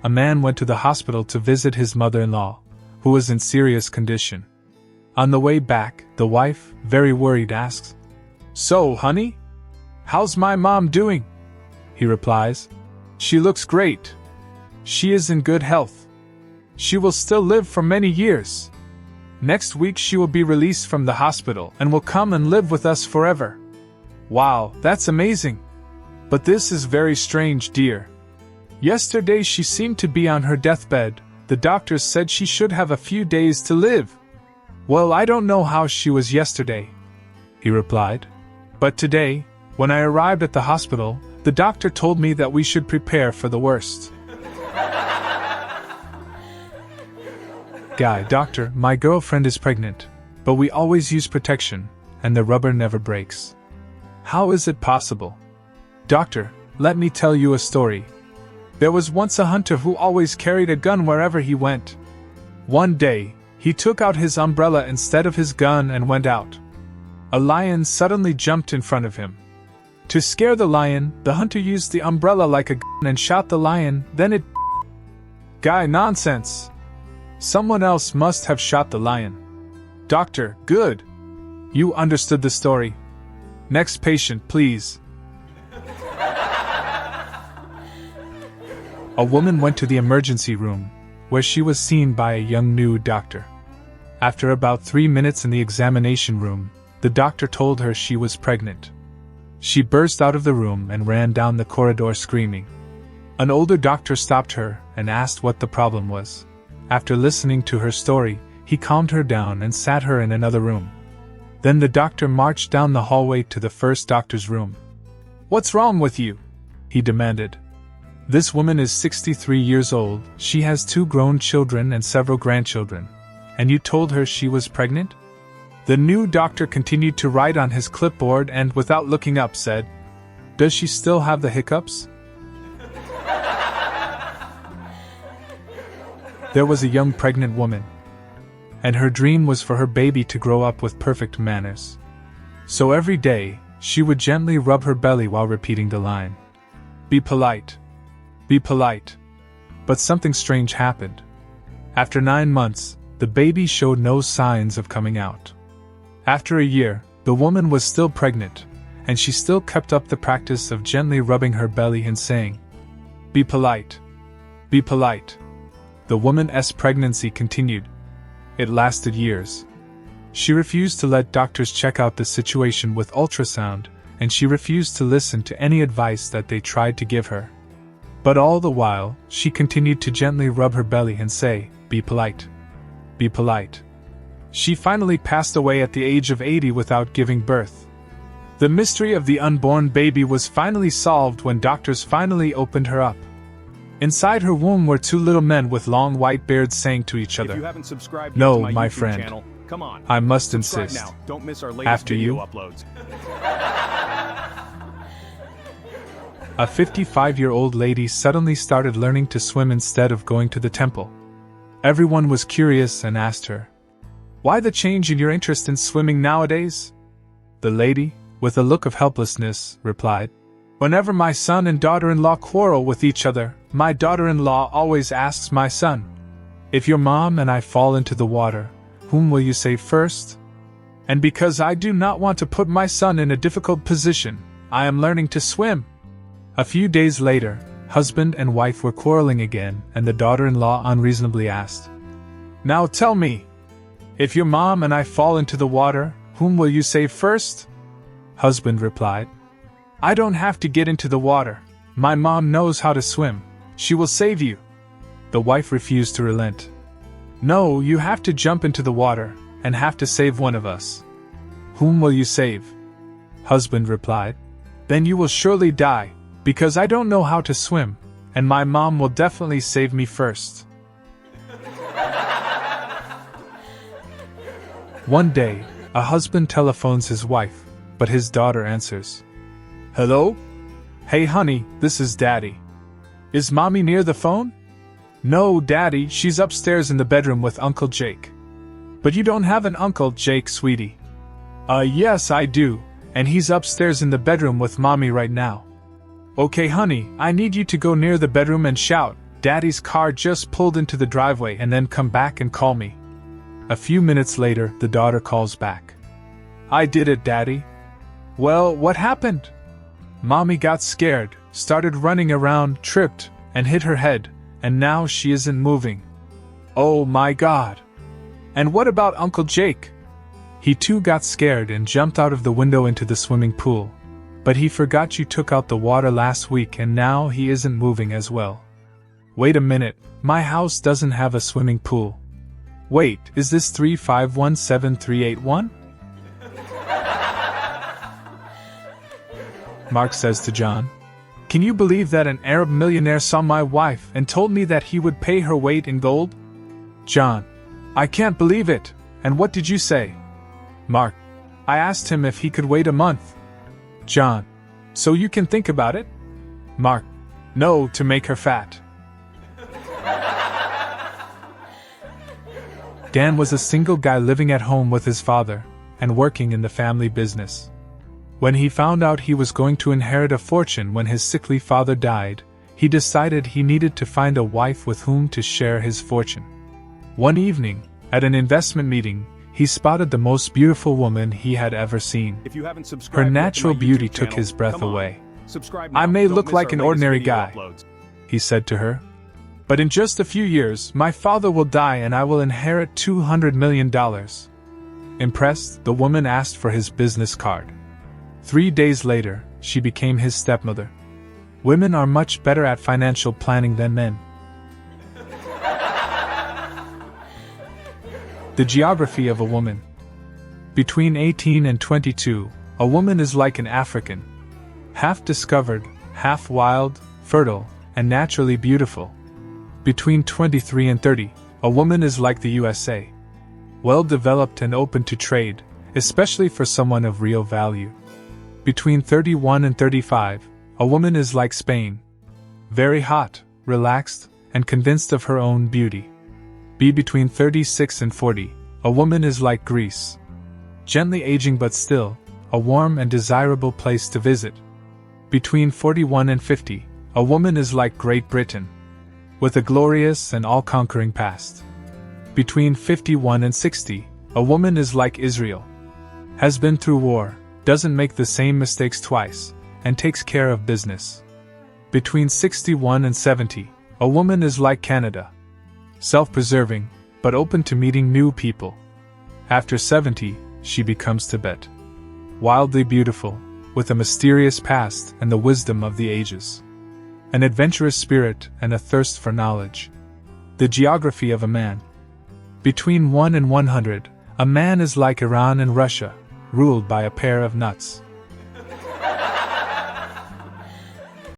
a man went to the hospital to visit his mother-in-law, who was in serious condition. On the way back, the wife, very worried, asks, "So, honey? How's my mom doing?" He replies, "She looks great. She is in good health. She will still live for many years. Next week she will be released from the hospital and will come and live with us forever." "Wow, that's amazing. But this is very strange, dear. Yesterday she seemed to be on her deathbed. The doctors said she should have a few days to live." "Well, I don't know how she was yesterday," he replied. "But today, when I arrived at the hospital, the doctor told me that we should prepare for the worst." Guy: "Doctor, my girlfriend is pregnant, but we always use protection, and the rubber never breaks. How is it possible?" "Doctor, let me tell you a story. There was once a hunter who always carried a gun wherever he went. One day, he took out his umbrella instead of his gun and went out. A lion suddenly jumped in front of him. To scare the lion, the hunter used the umbrella like a gun and shot the lion, then it..." Guy: "Nonsense. Someone else must have shot the lion." "Doctor, good. You understood the story. Next patient, please." A woman went to the emergency room, where she was seen by a young new doctor. After about 3 minutes in the examination room, the doctor told her she was pregnant. She burst out of the room and ran down the corridor screaming. An older doctor stopped her and asked what the problem was. After listening to her story, he calmed her down and sat her in another room. Then the doctor marched down the hallway to the first doctor's room. "What's wrong with you?" he demanded. "This woman is 63 years old, she has 2 grown children and several grandchildren. And you told her she was pregnant?" The new doctor continued to write on his clipboard and, without looking up, said, "Does she still have the hiccups?" There was a young pregnant woman, and her dream was for her baby to grow up with perfect manners. So every day, she would gently rub her belly while repeating the line, "Be polite. Be polite." But something strange happened. After 9 months, the baby showed no signs of coming out. After a year, the woman was still pregnant, and she still kept up the practice of gently rubbing her belly and saying, "Be polite. Be polite." The woman's pregnancy continued. It lasted years. She refused to let doctors check out the situation with ultrasound, and she refused to listen to any advice that they tried to give her. But all the while, she continued to gently rub her belly and say, "Be polite. Be polite." She finally passed away at the age of 80 without giving birth. The mystery of the unborn baby was finally solved when doctors finally opened her up. Inside her womb were 2 little men with long white beards saying to each other, "No, my friend, channel, come on, I must subscribe insist. now. Don't miss our latest After video you." uploads. A 55-year-old lady suddenly started learning to swim instead of going to the temple. Everyone was curious and asked her, "Why the change in your interest in swimming nowadays?" The lady, with a look of helplessness, replied, "Whenever my son and daughter-in-law quarrel with each other, my daughter-in-law always asks my son, 'If your mom and I fall into the water, whom will you save first?' And because I do not want to put my son in a difficult position, I am learning to swim." A few days later, husband and wife were quarreling again, and the daughter-in-law unreasonably asked, "Now tell me, if your mom and I fall into the water, whom will you save first?" Husband replied, "I don't have to get into the water. My mom knows how to swim. She will save you." The wife refused to relent. "No, you have to jump into the water, and have to save one of us." "Whom will you save?" Husband replied, "Then you will surely die, because I don't know how to swim, and my mom will definitely save me first." One day, a husband telephones his wife, but his daughter answers. "Hello? Hey honey, this is Daddy. Is Mommy near the phone?" "No, Daddy, she's upstairs in the bedroom with Uncle Jake." "But you don't have an Uncle Jake, sweetie." Yes I do, and he's upstairs in the bedroom with Mommy right now." "Okay honey, I need you to go near the bedroom and shout, Daddy's car just pulled into the driveway and then come back and call me. A few minutes later, the daughter calls back. I did it, Daddy. Well, what happened? Mommy got scared, started running around, tripped, and hit her head, and now she isn't moving. Oh my God. And what about Uncle Jake? He too got scared and jumped out of the window into the swimming pool. But he forgot you took out the water last week and now he isn't moving as well. Wait a minute, my house doesn't have a swimming pool. Wait, is this 3517381? Mark says to John, can you believe that an Arab millionaire saw my wife and told me that he would pay her weight in gold? John, I can't believe it. And what did you say? Mark, I asked him if he could wait a month. John, so you can think about it? Mark, no, to make her fat. Dan was a single guy living at home with his father and working in the family business. When he found out he was going to inherit a fortune when his sickly father died, he decided he needed to find a wife with whom to share his fortune. One evening, at an investment meeting, he spotted the most beautiful woman he had ever seen. Her natural beauty took his breath away. I may look like an ordinary guy, he said to her, but in just a few years, my father will die and I will inherit $200 million. Impressed, the woman asked for his business card. 3 days later, she became his stepmother. Women are much better at financial planning than men. The geography of a woman. Between 18 and 22, a woman is like an African. Half discovered, half wild, fertile, and naturally beautiful. Between 23 and 30, a woman is like the USA. Well developed and open to trade, especially for someone of real value. Between 31 and 35, a woman is like Spain. Very hot, relaxed, and convinced of her own beauty. Between 36 and 40, a woman is like Greece. Gently aging but still, a warm and desirable place to visit. Between 41 and 50, a woman is like Great Britain, with a glorious and all-conquering past. Between 51 and 60, a woman is like Israel. Has been through war, doesn't make the same mistakes twice, and takes care of business. Between 61 and 70, a woman is like Canada. Self-preserving, but open to meeting new people. After 70, she becomes Tibet. Wildly beautiful, with a mysterious past and the wisdom of the ages. An adventurous spirit and a thirst for knowledge. The geography of a man. Between 1 and 100, a man is like Iran and Russia, ruled by a pair of nuts.